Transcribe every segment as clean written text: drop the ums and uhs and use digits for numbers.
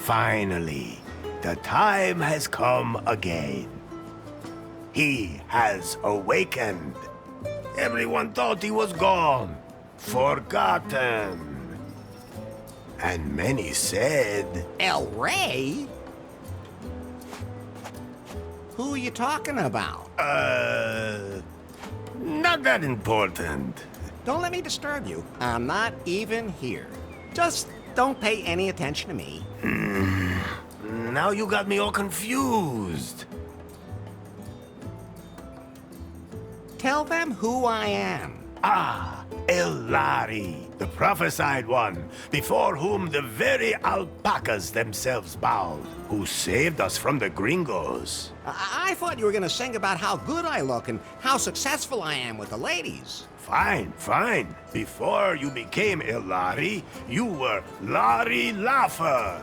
Finally, the time has come again. He has awakened. Everyone thought he was gone, forgotten. And many said, El Rey? Who are you talking about? not that important. Don't let me disturb you. I'm not even here. Just don't pay any attention to me. Now you got me all confused. Tell them who I am. Ah, Elari, the prophesied one, before whom the very alpacas themselves bowed, who saved us from the gringos. I thought you were gonna sing about how good I look and how successful I am with the ladies. Fine, fine. Before you became Elari, you were Larry Laffer.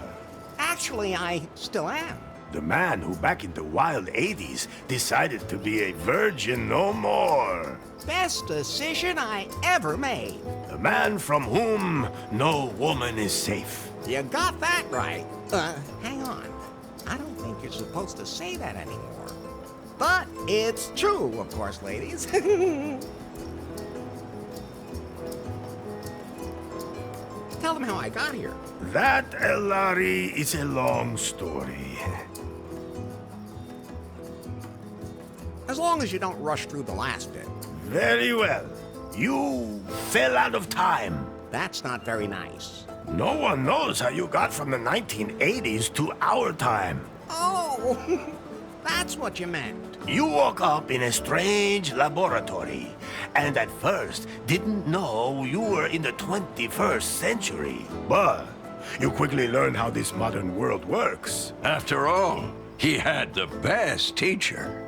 Actually, I still am. The man who back in the wild 80s decided to be a virgin no more. Best decision I ever made. The man from whom no woman is safe. You got that right. Hang on. I don't think you're supposed to say that anymore. But it's true, of course, ladies. Tell them how I got here. That, Elari, is a long story. As long as you don't rush through the last bit. Very well. You fell out of time. That's not very nice. No one knows how you got from the 1980s to our time. Oh, that's what you meant. You woke up in a strange laboratory, and at first didn't know you were in the 21st century. But you quickly learned how this modern world works. After all, he had the best teacher.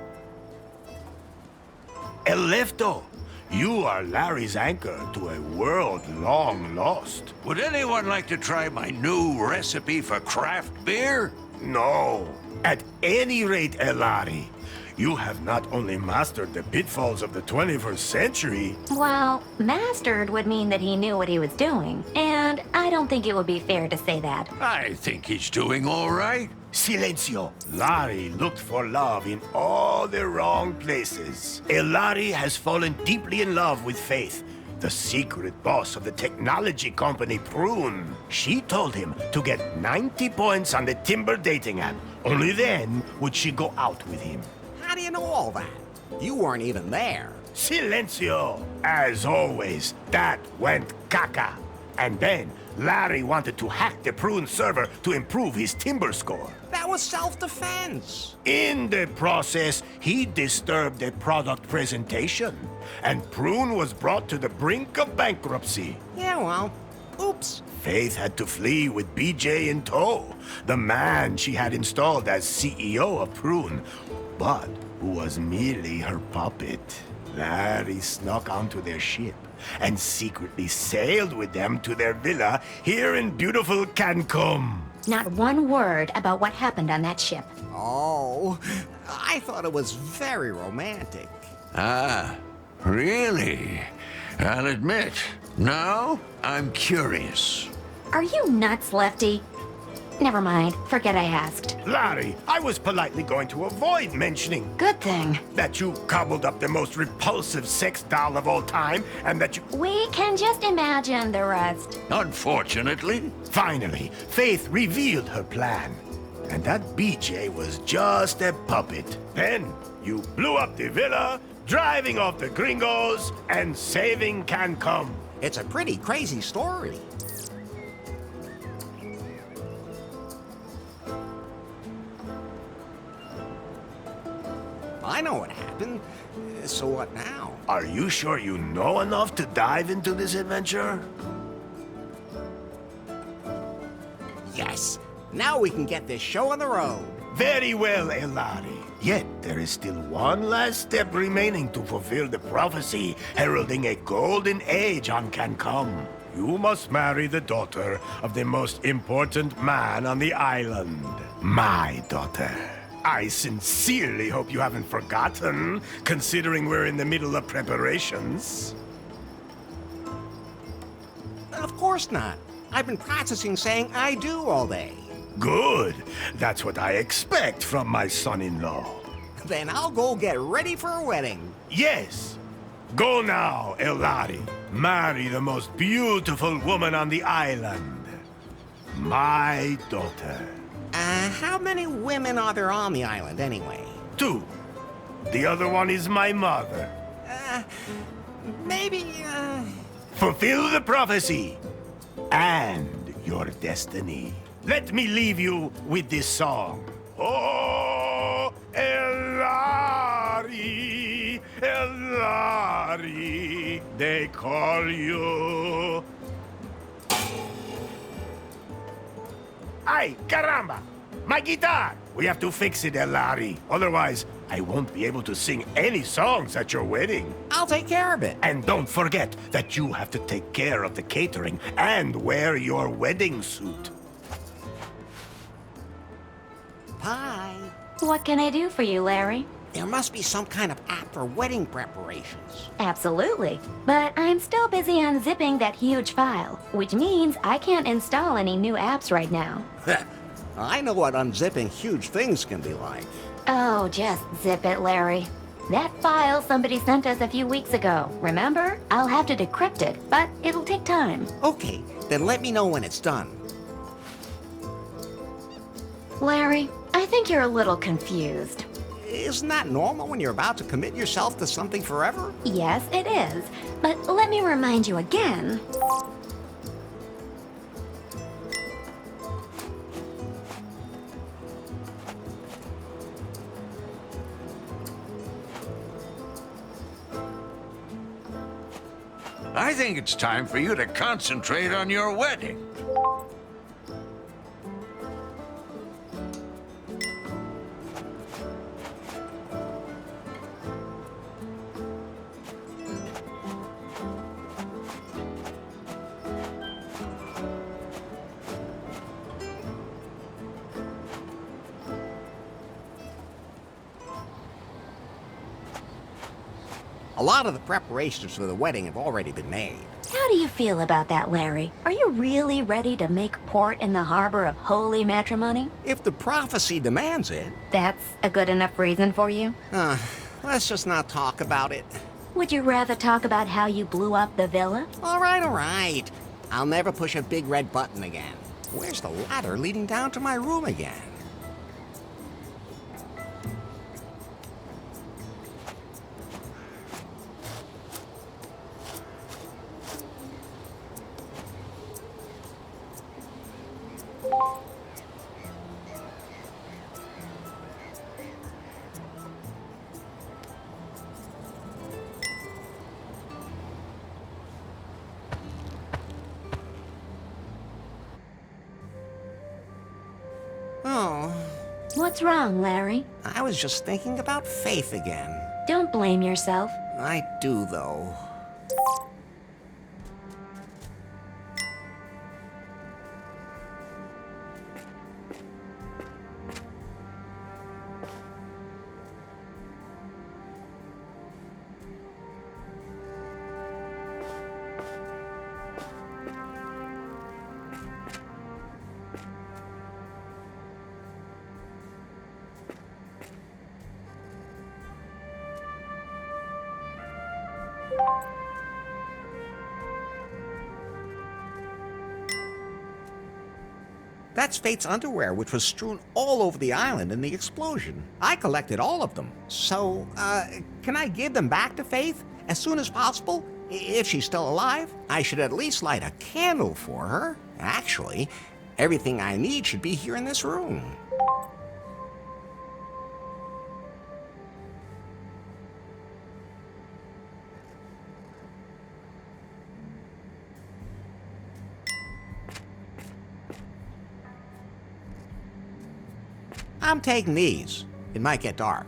Elefto, you are Larry's anchor to a world long lost. Would anyone like to try my new recipe for craft beer? No. At any rate, Elari, you have not only mastered the pitfalls of the 21st century. Well, mastered would mean that he knew what he was doing, and I don't think it would be fair to say that. I think he's doing all right. Silencio. Larry looked for love in all the wrong places. Elari has fallen deeply in love with Faith, the secret boss of the technology company Prune. She told him to get 90 points on the Timber dating app. Only then would she go out with him. How do you know all that? You weren't even there. Silencio! As always, that went caca. And then, Larry wanted to hack the Prune server to improve his Timber score. That was self-defense. In the process, he disturbed the product presentation, and Prune was brought to the brink of bankruptcy. Yeah, well, oops. Faith had to flee with BJ in tow, the man she had installed as CEO of Prune, but who was merely her puppet. Larry snuck onto their ship and secretly sailed with them to their villa here in beautiful Cancun. Not one word about what happened on that ship. Oh, I thought it was very romantic. Ah, really? I'll admit, now I'm curious. Are you nuts, Lefty? Never mind. Forget I asked. Larry, I was politely going to avoid mentioning Good thing. that you cobbled up the most repulsive sex doll of all time, and that you... We can just imagine the rest. Unfortunately, Finally, Faith revealed her plan. And that BJ was just a puppet. Then, you blew up the villa, driving off the gringos, and saving Cancun. It's a pretty crazy story. I know what happened. So what now? Are you sure you know enough to dive into this adventure? Yes. Now we can get this show on the road. Very well, Elari. Yet there is still one last step remaining to fulfill the prophecy heralding a golden age on Cancun. You must marry the daughter of the most important man on the island. My daughter. I sincerely hope you haven't forgotten, considering we're in the middle of preparations. Of course not. I've been practicing saying I do all day. Good. That's what I expect from my son-in-law. Then I'll go get ready for a wedding. Yes. Go now, Elari. Marry the most beautiful woman on the island. My daughter. How many women are there on the island anyway? 2. The other one is my mother. Maybe, Fulfill the prophecy and your destiny. Let me leave you with this song. Oh, Elari, Elari, they call you. Ay, caramba! My guitar! We have to fix it, Elari. Otherwise, I won't be able to sing any songs at your wedding. I'll take care of it. And don't forget that you have to take care of the catering and wear your wedding suit. Bye. What can I do for you, Larry? There must be some kind of app for wedding preparations. Absolutely. But I'm still busy unzipping that huge file, which means I can't install any new apps right now. I know what unzipping huge things can be like. Oh, just zip it, Larry. That file somebody sent us a few weeks ago, remember? I'll have to decrypt it, but it'll take time. Okay, then let me know when it's done. Larry, I think you're a little confused. Isn't that normal when you're about to commit yourself to something forever? Yes, it is. But let me remind you again. I think it's time for you to concentrate on your wedding. A lot of the preparations for the wedding have already been made. How do you feel about that, Larry? Are you really ready to make port in the harbor of holy matrimony? If the prophecy demands it. That's a good enough reason for you? Let's just not talk about it. Would you rather talk about how you blew up the villa? All right. I'll never push a big red button again. Where's the ladder leading down to my room again? Oh, What's wrong, Larry? I was just thinking about Faith again. Don't blame yourself. I do, though. That's Fate's underwear, which was strewn all over the island in the explosion. I collected all of them. So, can I give them back to Faith as soon as possible? If she's still alive, I should at least light a candle for her. Actually, everything I need should be here in this room. I'm taking these. It might get dark.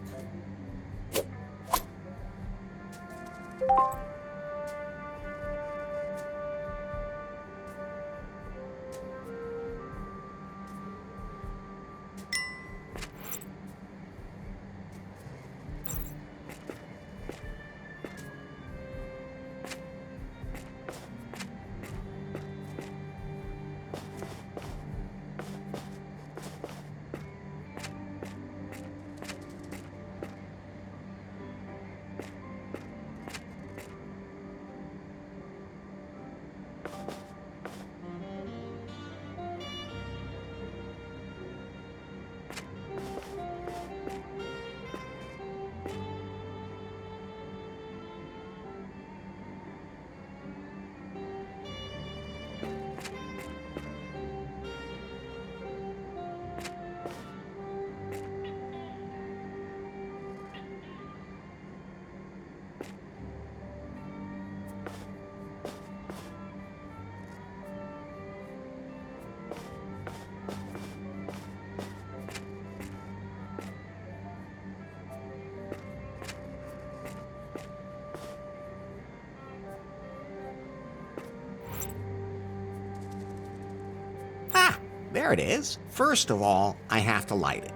there it is. First of all, I have to light it.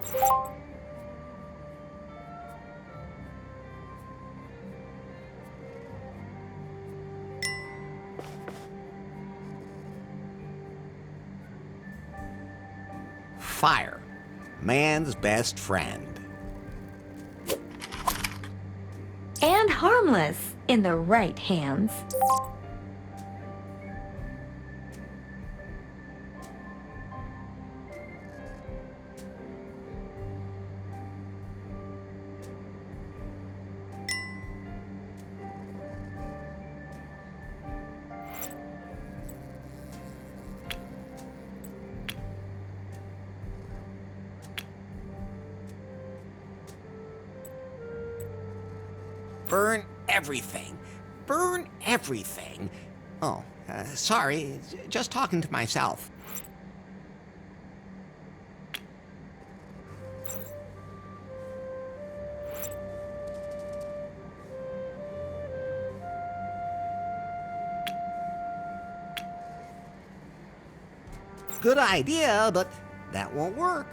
Fire, man's best friend. And harmless in the right hands. Burn everything. Burn everything. Oh, sorry, just talking to myself. Good idea, but that won't work.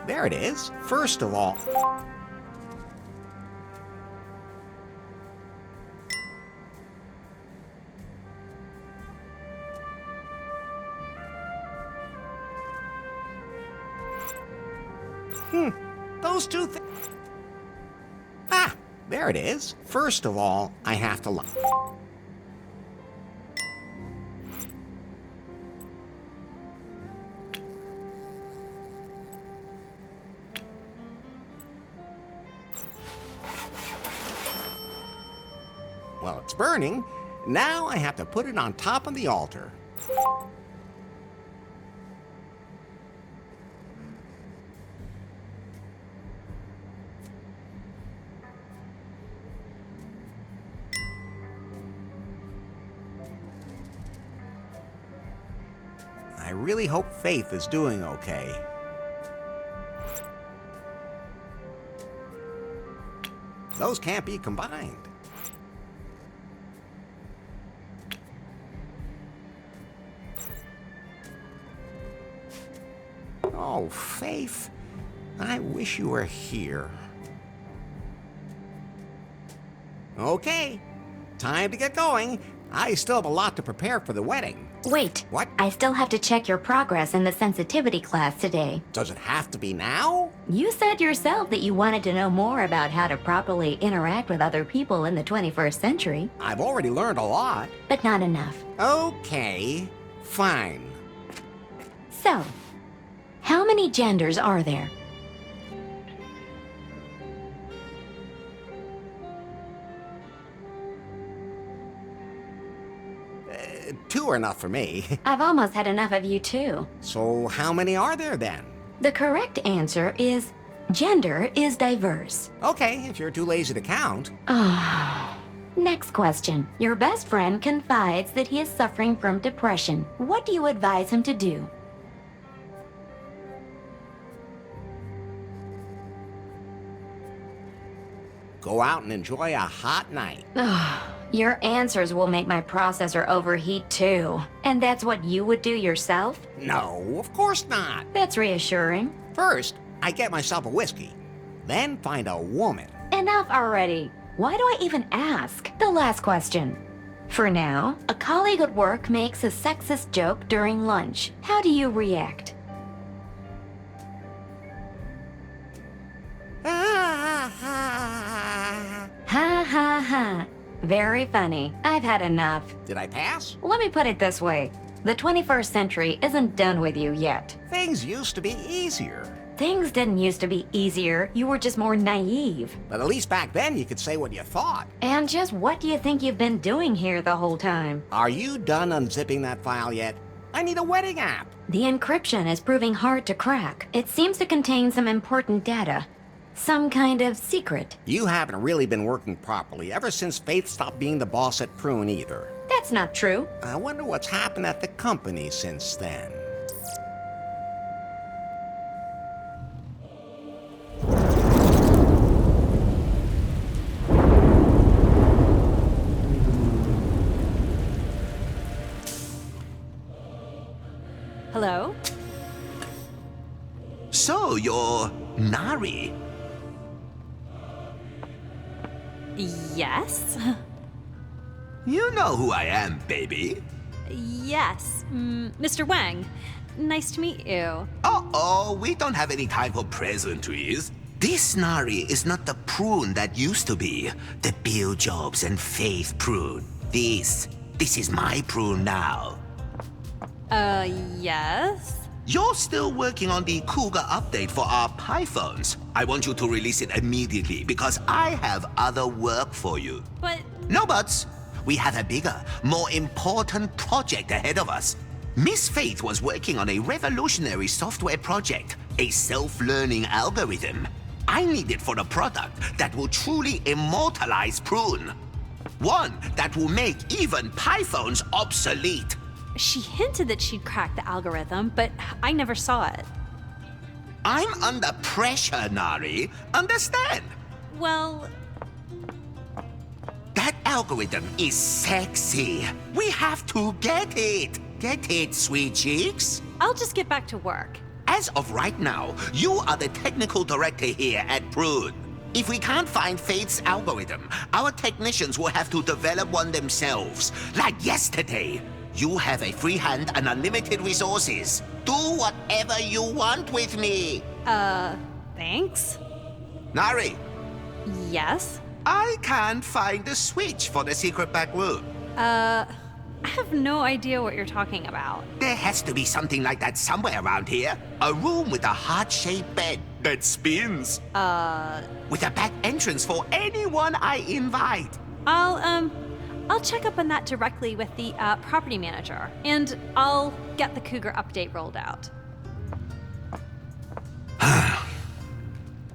There it is. First of all... Those two things... there it is. First of all, I have to light. Well, it's burning. Now I have to put it on top of the altar. I really hope Faith is doing okay. Those can't be combined. Oh, Faith, I wish you were here. Okay, time to get going. I still have a lot to prepare for the wedding. Wait. What? I still have to check your progress in the sensitivity class today. Does it have to be now? You said yourself that you wanted to know more about how to properly interact with other people in the 21st century, I've already learned a lot. but not enough. Okay, fine. So, how many genders are there? Two are enough for me. I've almost had enough of you too. So how many are there then? The correct answer is gender is diverse. Okay, if you're too lazy to count. Next question. Your best friend confides that he is suffering from depression. What do you advise him to do? Go out and enjoy a hot night. Your answers will make my processor overheat too. And that's what you would do yourself? No, of course not. That's reassuring. First, I get myself a whiskey. Then find a woman. Enough already. Why do I even ask? The last question. For now, a colleague at work makes a sexist joke during lunch. How do you react? Ha ha ha. Very funny. I've had enough. Did I pass? Let me put it this way. The 21st century isn't done with you yet. Things used to be easier. Things didn't used to be easier. You were just more naive. But at least back then you could say what you thought. And just what do you think you've been doing here the whole time? Are you done unzipping that file yet? I need a wedding app. The encryption is proving hard to crack. It seems to contain some important data. Some kind of secret. You haven't really been working properly ever since Faith stopped being the boss at Prune either. That's not true. I wonder what's happened at the company since then. So you're Nari? Yes? You know who I am, baby. Yes. Mr. Wang. Nice to meet you. Uh-oh, we don't have any time for pleasantries. This Nari is not the prune that used to be. The Bill Jobs and Faith prune. This is my prune now. Yes? You're still working on the Cougar update for our Pythons. I want you to release it immediately because I have other work for you. But No buts. We have a bigger, more important project ahead of us. Miss Faith was working on a revolutionary software project, a self-learning algorithm. I need it for a product that will truly immortalize Prune. One that will make even Pythons obsolete. she hinted that she'd cracked the algorithm, but I never saw it. I'm under pressure, Nari. Understand? Well, That algorithm is sexy. We have to get it. Get it, sweet cheeks? I'll just get back to work. As of right now, you are the technical director here at Prune. If we can't find Faith's algorithm, our technicians will have to develop one themselves. Like yesterday. You have a free hand and unlimited resources. Do whatever you want with me. Thanks? Nari, Yes? I can't find the switch for the secret back room. I have no idea what you're talking about. There has to be something like that somewhere around here. A room with a heart-shaped bed that spins. With a back entrance for anyone I invite. I'll check up on that directly with the property manager, and I'll get the Cougar update rolled out.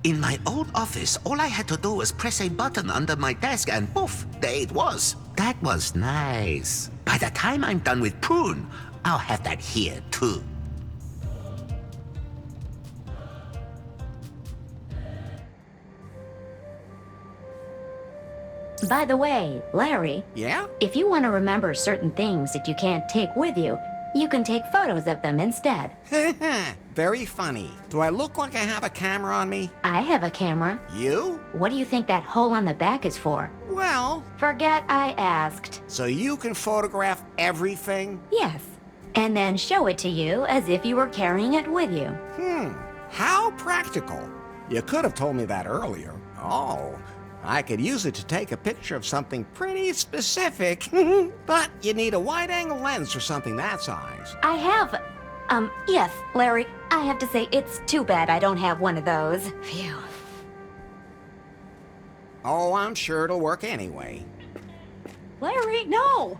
In my old office, all I had to do was press a button under my desk and poof, there it was. That was nice. By the time I'm done with Prune, I'll have that here too. By the way, Larry, Yeah? if you want to remember certain things that you can't take with you, you can take photos of them instead. Very funny. Do I look like I have a camera on me? I have a camera. You? What do you think that hole on the back is for? Well, Forget I asked. so you can photograph everything? Yes. And then show it to you as if you were carrying it with you. How practical. You could have told me that earlier. Oh, I could use it to take a picture of something pretty specific. But you need a wide-angle lens for something that size. I have. Yes, Larry, I have to say it's too bad I don't have one of those. Phew. Oh, I'm sure it'll work anyway. Larry, no!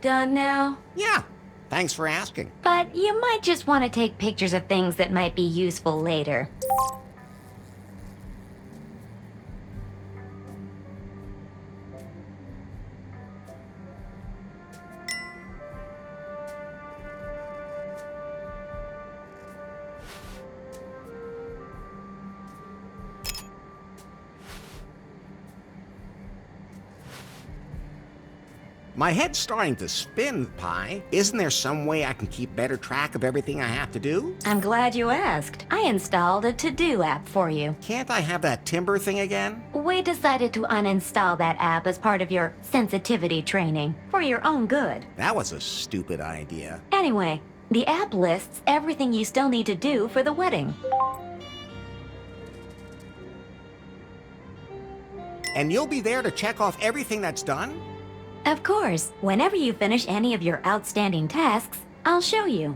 Done now? Yeah, thanks for asking. But you might just want to take pictures of things that might be useful later. My head's starting to spin, Pi. Isn't there some way I can keep better track of everything I have to do? I'm glad you asked. I installed a to-do app for you. Can't I have that timber thing again? We decided to uninstall that app as part of your sensitivity training, for your own good. That was a stupid idea. Anyway, the app lists everything you still need to do for the wedding. And you'll be there to check off everything that's done? Of course, whenever you finish any of your outstanding tasks, I'll show you.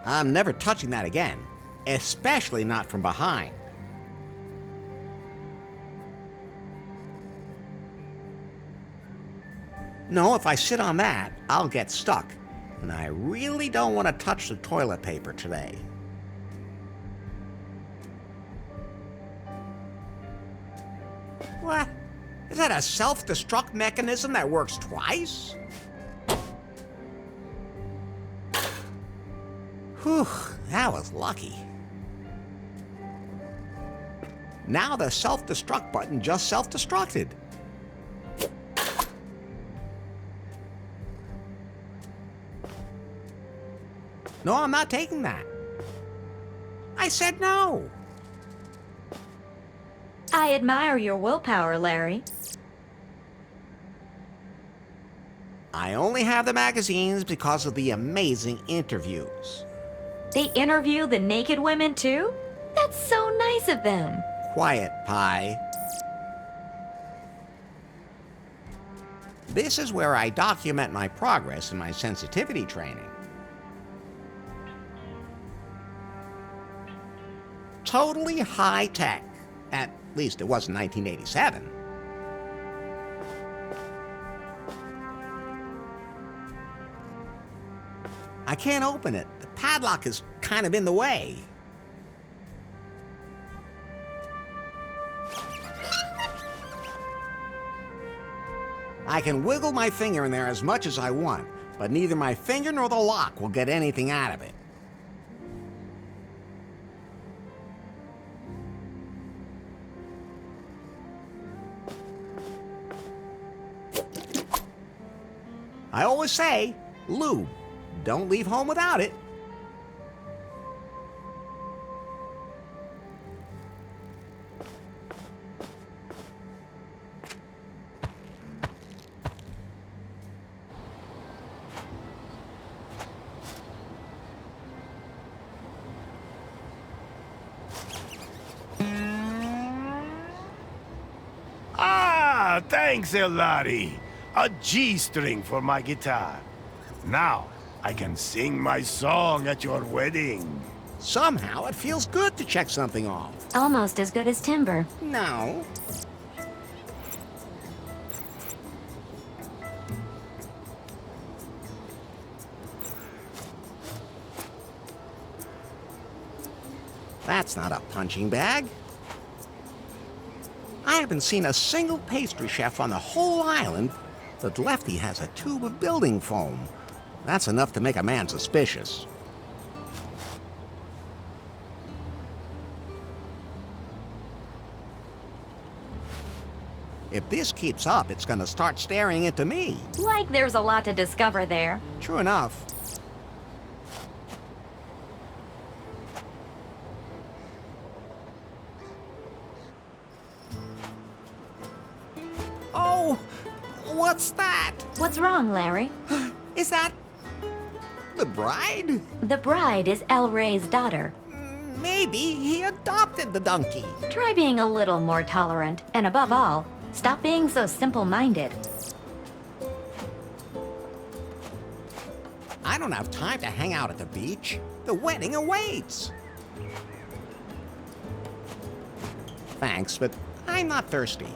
I'm never touching that again, especially not from behind. No, if I sit on that, I'll get stuck. And I really don't want to touch the toilet paper today. What? Is that a self-destruct mechanism that works twice? Whew, that was lucky. Now the self-destruct button just self-destructed. No, I'm not taking that. I said no. I admire your willpower, Larry. I only have the magazines because of the amazing interviews. They interview the naked women too? That's so nice of them. Quiet, Pi. This is where I document my progress in my sensitivity training. Totally high tech. At least it was in 1987. I can't open it. The padlock is kind of in the way. I can wiggle my finger in there as much as I want, but neither my finger nor the lock will get anything out of it. I always say, lube. Don't leave home without it. Ah, thanks, Elari. A G-string for my guitar. Now, I can sing my song at your wedding. Somehow it feels good to check something off. Almost as good as timber. No. That's not a punching bag. I haven't seen a single pastry chef on the whole island that Lefty has a tube of building foam. That's enough to make a man suspicious. If this keeps up, it's gonna start staring into me. Like there's a lot to discover there. True enough. Oh, what's that? What's wrong, Larry? Is that the bride? The bride is El Rey's daughter. Maybe he adopted the donkey. Try being a little more tolerant, and above all, stop being so simple-minded. I don't have time to hang out at the beach. The wedding awaits. Thanks, but I'm not thirsty.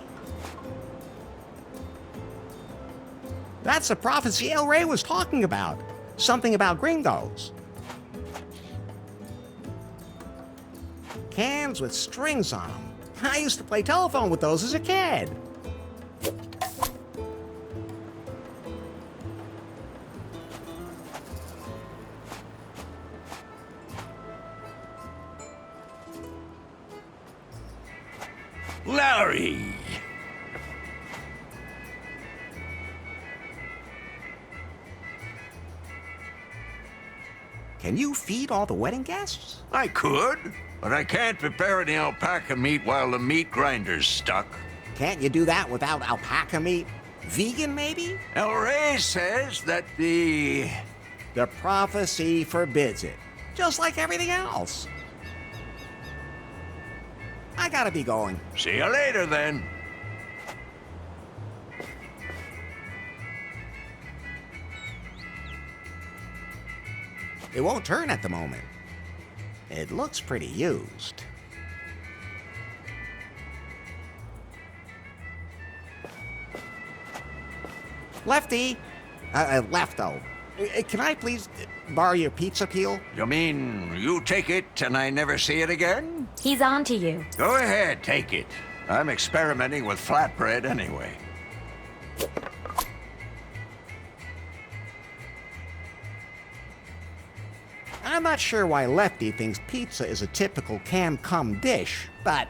That's the prophecy El Rey was talking about. Something about gringos. Cans with strings on them. I used to play telephone with those as a kid. Larry! Can you feed all the wedding guests? I could, but I can't prepare any alpaca meat while the meat grinder's stuck. Can't you do that without alpaca meat? Vegan, maybe? El Rey says that the prophecy forbids it. Just like everything else. I gotta be going. See you later, then. It won't turn at the moment. It looks pretty used. Lefty! Lefto. Can I please borrow your pizza peel? You mean you take it and I never see it again? He's on to you. Go ahead, take it. I'm experimenting with flatbread anyway. I'm not sure why Lefty thinks pizza is a typical cam-cum dish, but...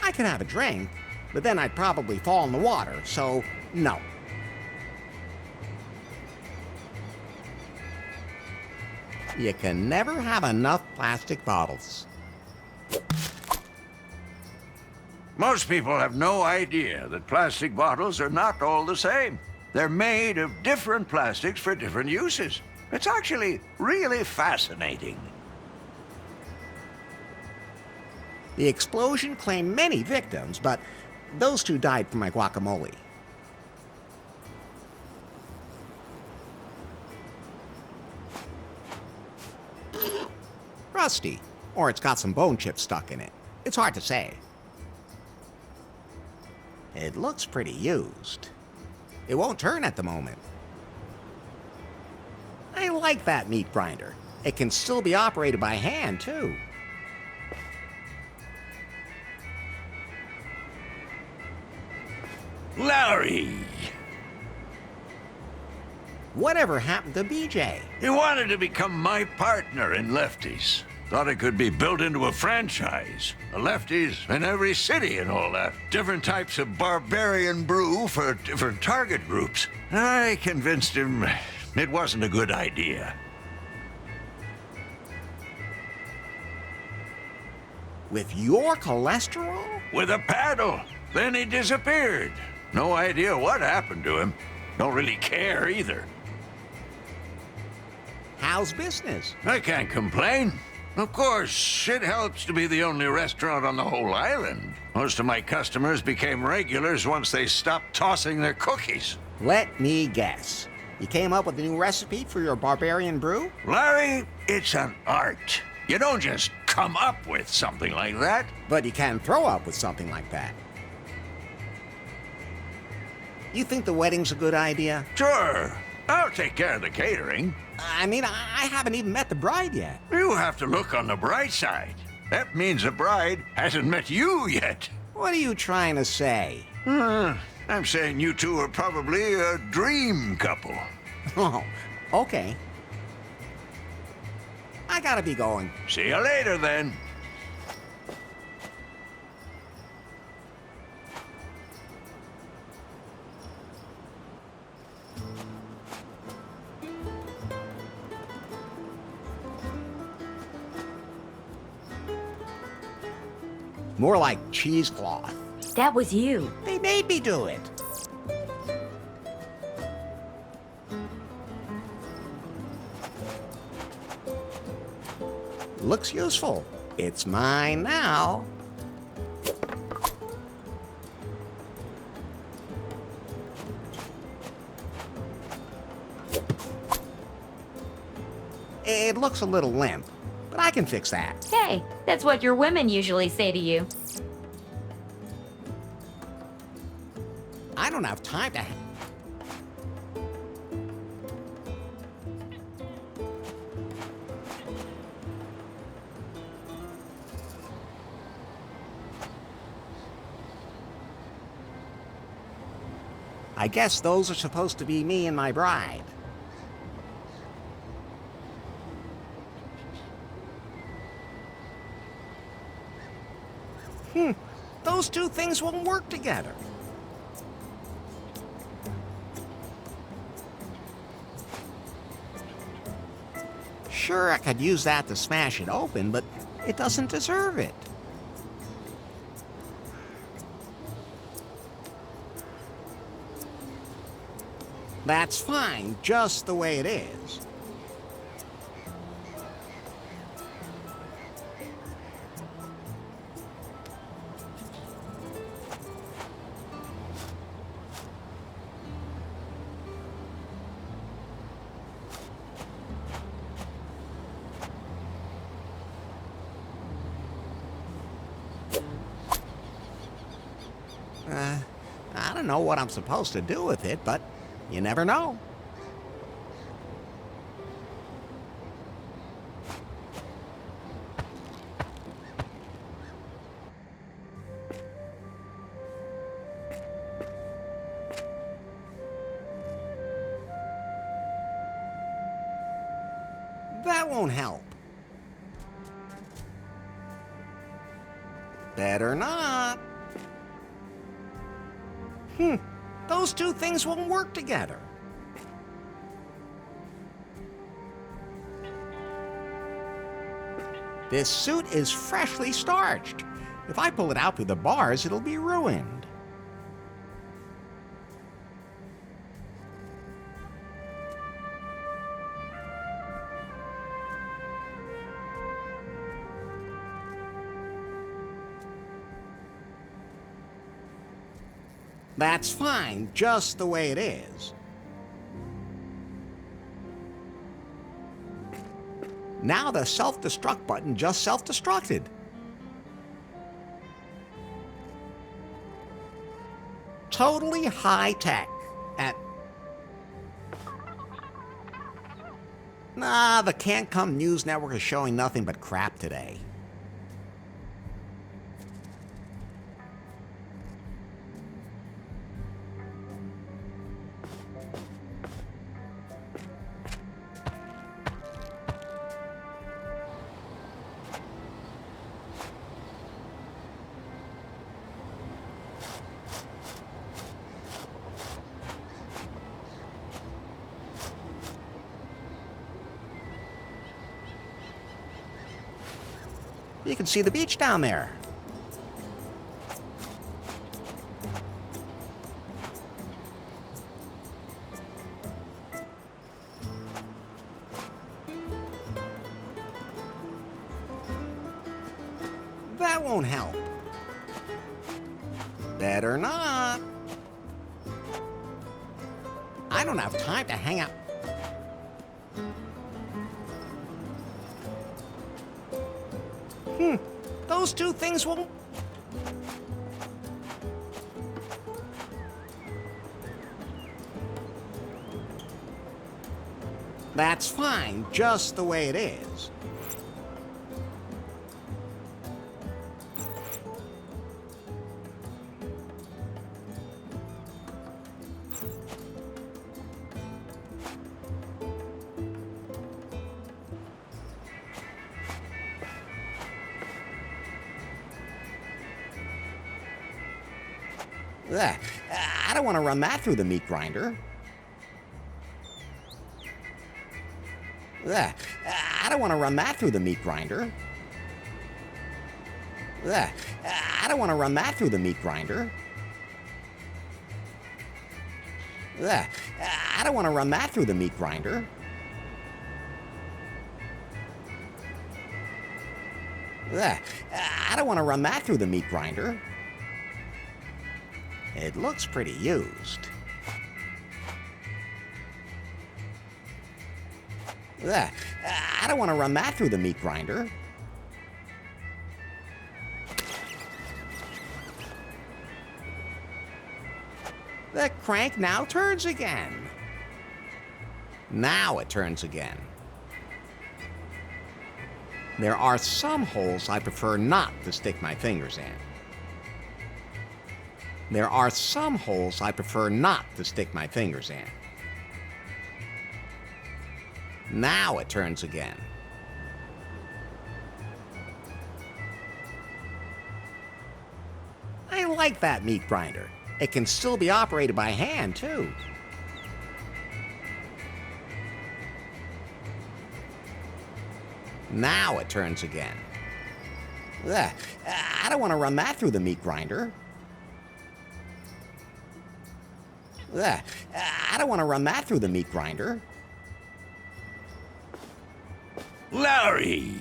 I could have a drink, but then I'd probably fall in the water, so no. You can never have enough plastic bottles. Most people have no idea that plastic bottles are not all the same. They're made of different plastics for different uses. It's actually really fascinating. The explosion claimed many victims, but those two died from my guacamole. Rusty, or it's got some bone chips stuck in it. It's hard to say. It looks pretty used. It won't turn at the moment. I like that meat grinder. It can still be operated by hand, too. Larry! Whatever happened to BJ? He wanted to become my partner in Lefties. Thought it could be built into a franchise. A Lefties in every city and all that. Different types of barbarian brew for different target groups. I convinced him it wasn't a good idea. With your cholesterol? With a paddle. Then he disappeared. No idea what happened to him. Don't really care either. How's business? I can't complain. Of course, it helps to be the only restaurant on the whole island. Most of my customers became regulars once they stopped tossing their cookies. Let me guess. You came up with a new recipe for your barbarian brew? Larry, it's an art. You don't just come up with something like that. But you can throw up with something like that. You think the wedding's a good idea? Sure, I'll take care of the catering. I mean, I haven't even met the bride yet. You have to look on the bright side. That means the bride hasn't met you yet. What are you trying to say? I'm saying you two are probably a dream couple. Oh, okay. I gotta be going. See you later, then. More like cheesecloth. That was you. They made me do it. Looks useful. It's mine now. It looks a little limp, but I can fix that. Hey, that's what your women usually say to you. I don't have time to... I guess those are supposed to be me and my bride. Those two things won't work together. Sure, I could use that to smash it open, but it doesn't deserve it. That's fine, just the way it is. I don't know what I'm supposed to do with it, but you never know. That won't help. Better not. Those two things won't work together. This suit is freshly starched. If I pull it out through the bars, it'll be ruined. That's fine, just the way it is. Now the self-destruct button just self-destructed. Totally high-tech. Nah, the Can't Come News Network is showing nothing but crap today. You can see the beach down there. That won't help. Better not. I don't have time to hang out. Those two things won't... That's fine, just the way it is. Ugh, I don't want to run that through the meat grinder. Ugh, I don't want to run that through the meat grinder. Ugh, I don't want to run that through the meat grinder. Ugh, I don't want to run that through the meat grinder. Ugh, I don't want to run that through the meat grinder. It looks pretty used. Ugh, I don't want to run that through the meat grinder. The crank now turns again. Now it turns again. There are some holes I prefer not to stick my fingers in. There are some holes I prefer not to stick my fingers in. Now it turns again. I like that meat grinder. It can still be operated by hand, too. Now it turns again. Ugh, I don't want to run that through the meat grinder. Ugh, I don't want to run that through the meat grinder. Larry!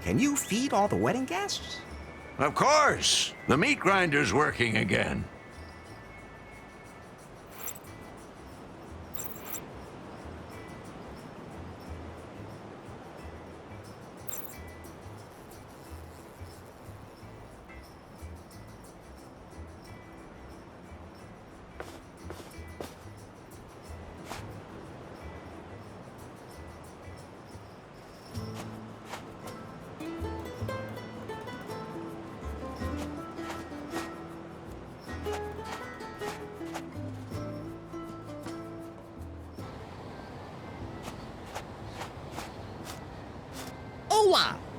Can you feed all the wedding guests? Of course! The meat grinder's working again.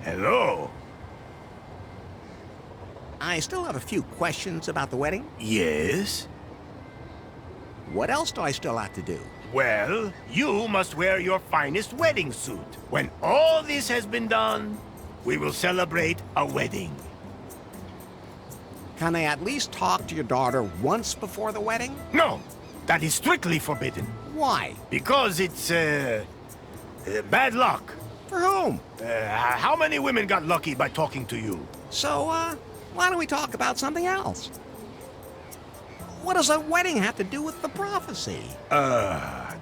Hello. I still have a few questions about the wedding. Yes? What else do I still have to do? Well, you must wear your finest wedding suit. When all this has been done, we will celebrate a wedding. Can I at least talk to your daughter once before the wedding? No, that is strictly forbidden. Why? Because it's, bad luck. For whom? How many women got lucky by talking to you? So, why don't we talk about something else? What does a wedding have to do with the prophecy?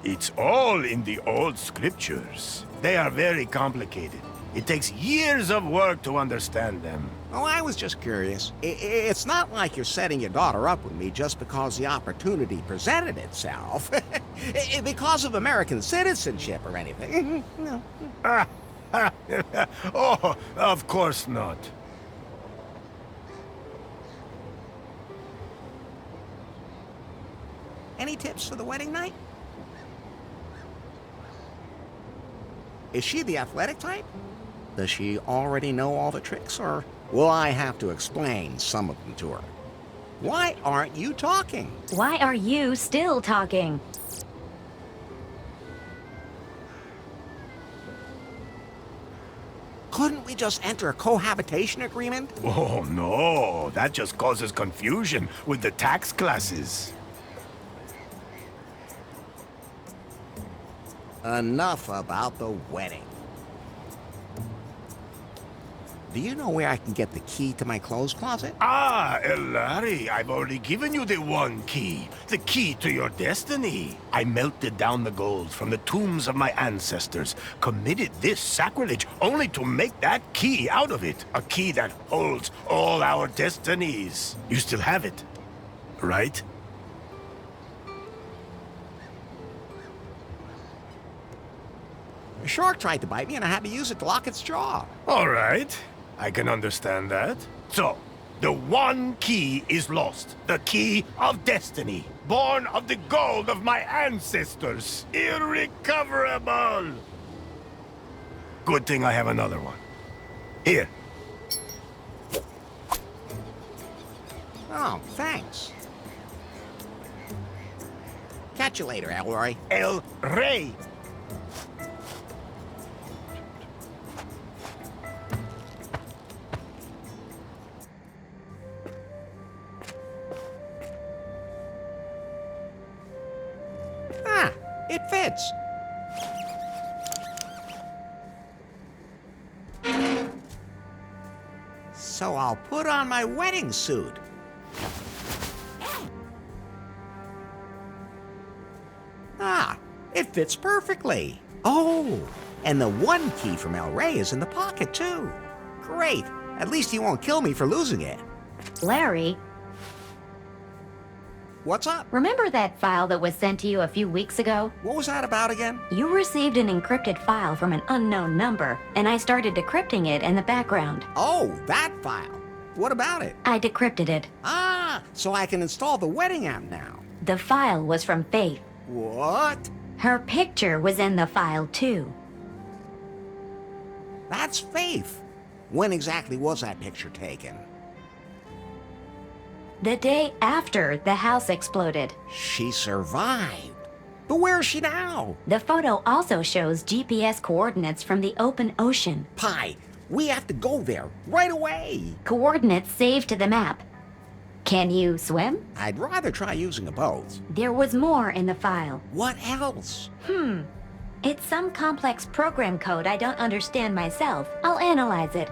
It's all in the old scriptures. They are very complicated. It takes years of work to understand them. Oh, I was just curious. It's not like you're setting your daughter up with me just because the opportunity presented itself. Because of American citizenship or anything. No. Oh, of course not. Any tips for the wedding night? Is she the athletic type? Does she already know all the tricks, or will I have to explain some of them to her? Why aren't you talking? Why are you still talking? Couldn't we just enter a cohabitation agreement? Oh, no. That just causes confusion with the tax classes. Enough about the wedding. Do you know where I can get the key to my clothes closet? Ah, Elari, I've already given you the one key. The key to your destiny. I melted down the gold from the tombs of my ancestors, committed this sacrilege only to make that key out of it. A key that holds all our destinies. You still have it, right? A shark tried to bite me and I had to use it to lock its jaw. All right. I can understand that. So, the one key is lost. The key of destiny. Born of the gold of my ancestors. Irrecoverable. Good thing I have another one. Here. Oh, thanks. Catch you later, Elroy. El Rey. Ah, it fits. So I'll put on my wedding suit. Ah, it fits perfectly. Oh, and the one key from El Rey is in the pocket, too. Great. At least he won't kill me for losing it. Larry, What's up? remember that file that was sent to you a few weeks ago? What was that about again? You received an encrypted file from an unknown number, and I started decrypting it in the background. Oh, that file. What about it? I decrypted it. Ah, so I can install the wedding app now. The file was from Faith. What? Her picture was in the file, too. That's Faith. When exactly was that picture taken? The day after the house exploded. She survived. But where is she now? The photo also shows GPS coordinates from the open ocean. Pi, we have to go there right away. Coordinates saved to the map. Can you swim? I'd rather try using a boat. There was more in the file. What else? It's some complex program code I don't understand myself. I'll analyze it.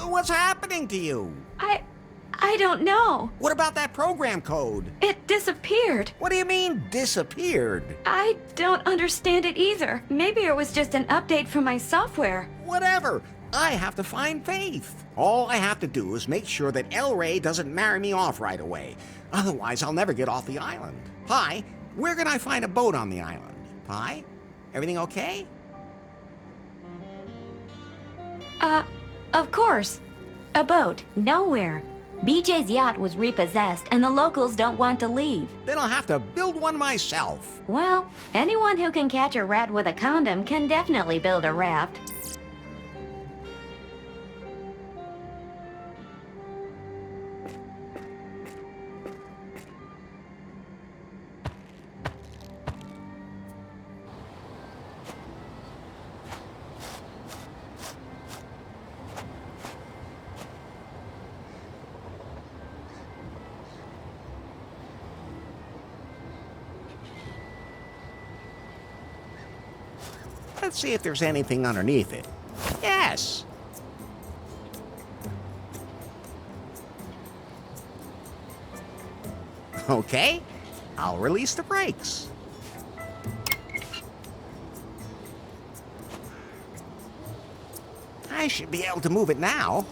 What's happening to you? I don't know. What about that program code? It disappeared. What do you mean, disappeared? I don't understand it either. Maybe it was just an update from my software. Whatever. I have to find Faith. All I have to do is make sure that El Rey doesn't marry me off right away. Otherwise, I'll never get off the island. Pi, where can I find a boat on the island? Pi, everything okay? Of course. A boat. Nowhere. BJ's yacht was repossessed and the locals don't want to leave. Then I'll have to build one myself. Well, anyone who can catch a rat with a condom can definitely build a raft. Let's see if there's anything underneath it. Yes! Okay, I'll release the brakes. I should be able to move it now.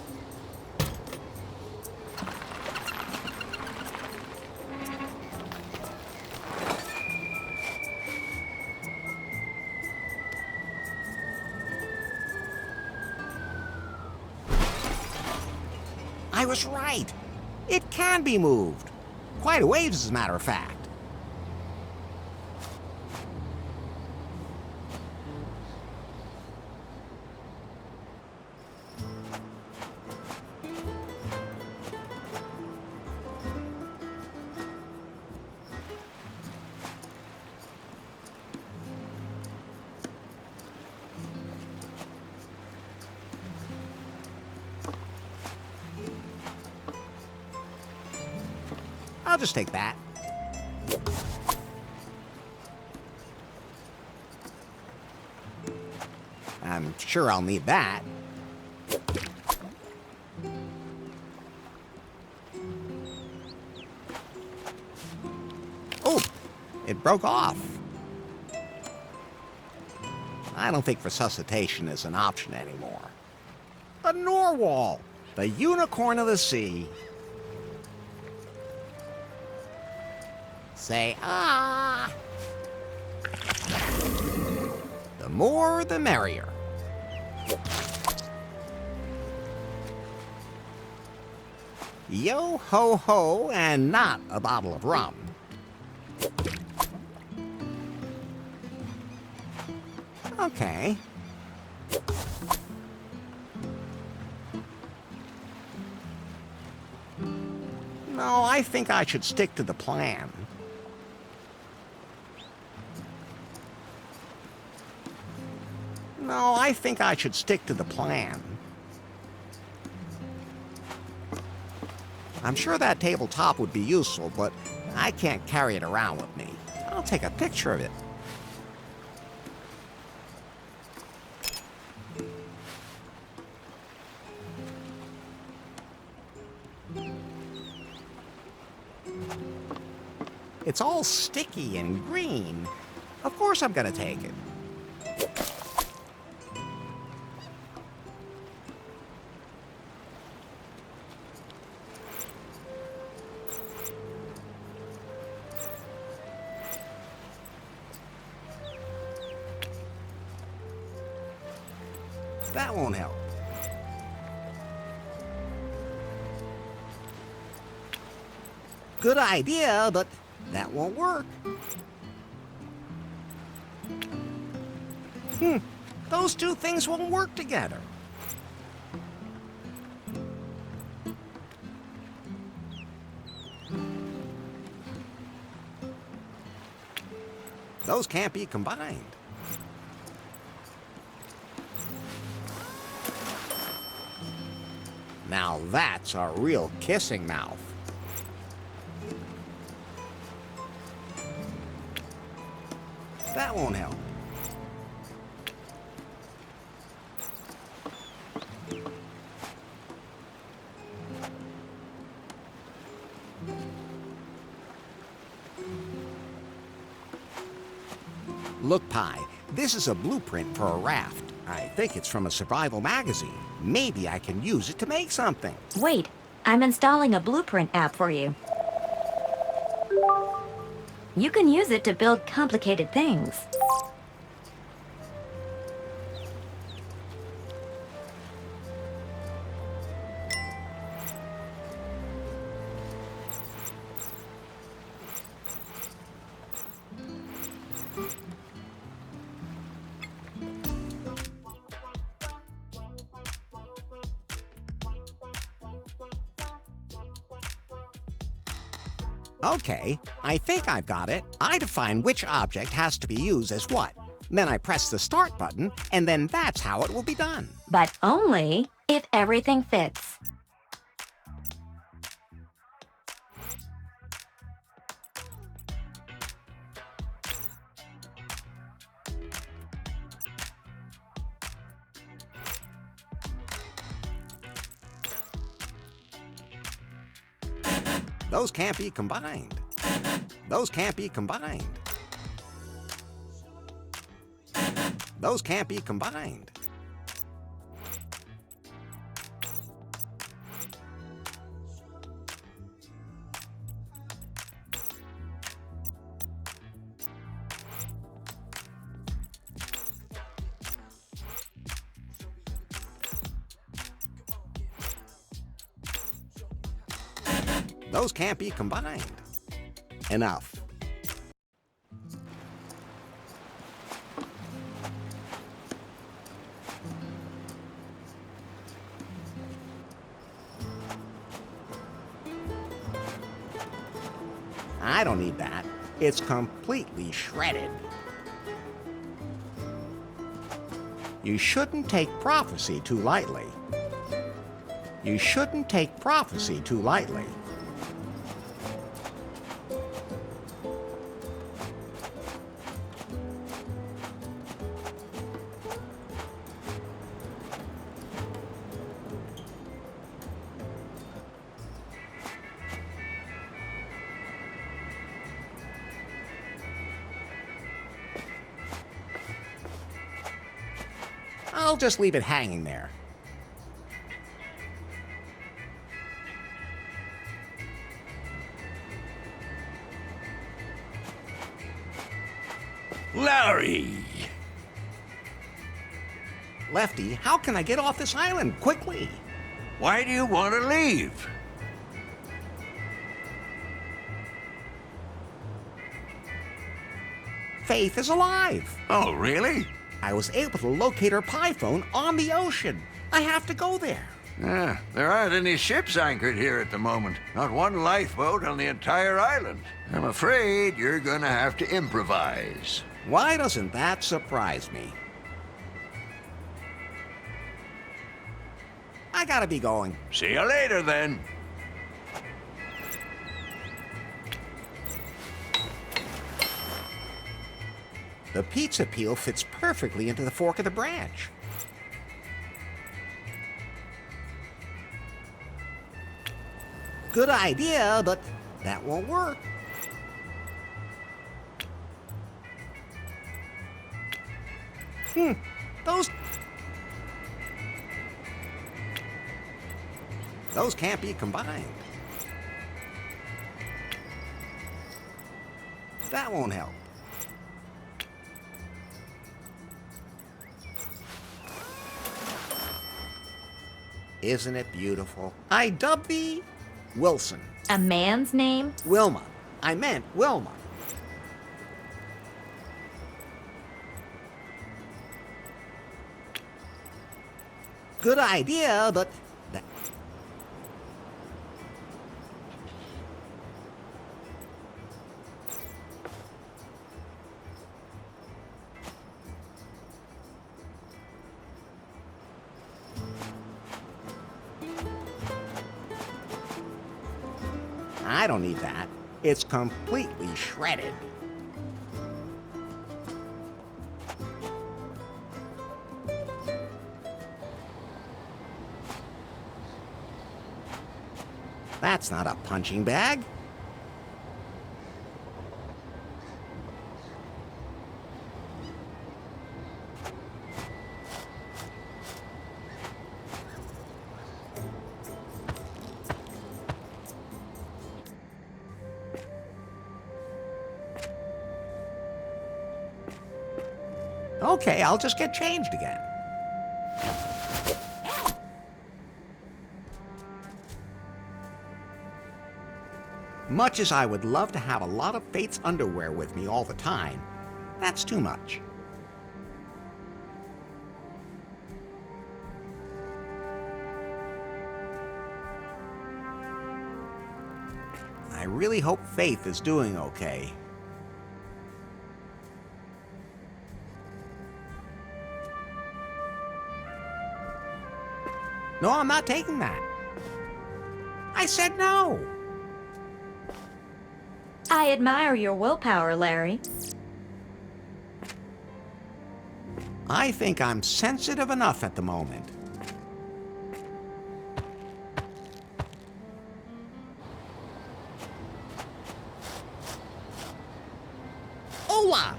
I was right. It can be moved. Quite a ways, as a matter of fact. I'll just take that. I'm sure I'll need that. Oh, it broke off. I don't think resuscitation is an option anymore. A narwhal, the unicorn of the sea. Say ah. The more, the merrier. Yo ho ho, and not a bottle of rum. Okay. No, I think I should stick to the plan. No, I think I should stick to the plan. I'm sure that tabletop would be useful, but I can't carry it around with me. I'll take a picture of it. It's all sticky and green. Of course I'm gonna take it. That won't help. Good idea, but that won't work. Those two things won't work together. Those can't be combined. Now that's a real kissing mouth. That won't help. Look, Pi, this is a blueprint for a raft. I think it's from a survival magazine. Maybe I can use it to make something. Wait, I'm installing a blueprint app for you. You can use it to build complicated things. Okay, I think I've got it. I define which object has to be used as what. Then I press the start button, and then that's how it will be done. But only if everything fits. Those can't be combined. Those can't be combined. Those can't be combined. Those can't be combined. Enough. I don't need that. It's completely shredded. You shouldn't take prophecy too lightly. You shouldn't take prophecy too lightly. I'll just leave it hanging there. Larry! Lefty, how can I get off this island quickly? Why do you want to leave? Faith is alive. Oh, really? I was able to locate her pie phone on the ocean. I have to go there. There aren't any ships anchored here at the moment. Not one lifeboat on the entire island. I'm afraid you're gonna have to improvise. Why doesn't that surprise me? I gotta be going. See you later, then. The pizza peel fits perfectly into the fork of the branch. Good idea, but that won't work. Those can't be combined. That won't help. Isn't it beautiful? I dub thee Wilson. A man's name? Wilma. I meant Wilma. Good idea, but that... I don't need that. It's completely shredded. That's not a punching bag. Okay, I'll just get changed again. Much as I would love to have a lot of Faith's underwear with me all the time, that's too much. I really hope Faith is doing okay. No, I'm not taking that. I said no. I admire your willpower, Larry. I think I'm sensitive enough at the moment. Hola!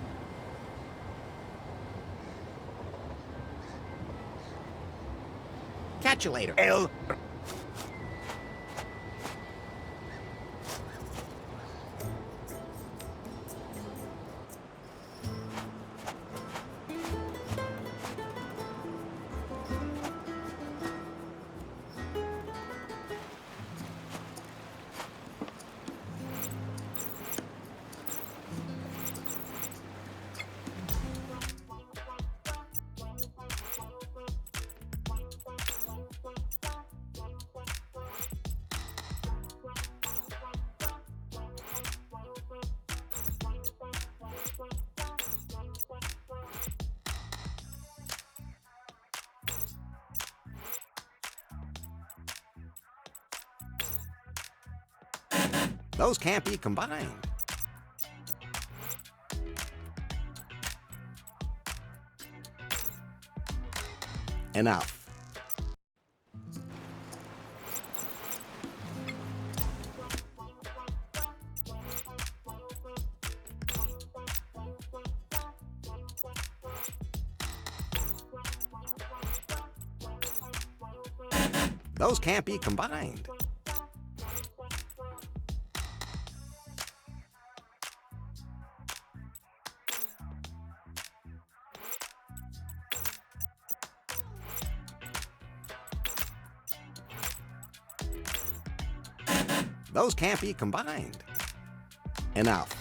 Catch you later. El. Those can't be combined. Enough. Those can't be combined. Those can't be combined. Enough.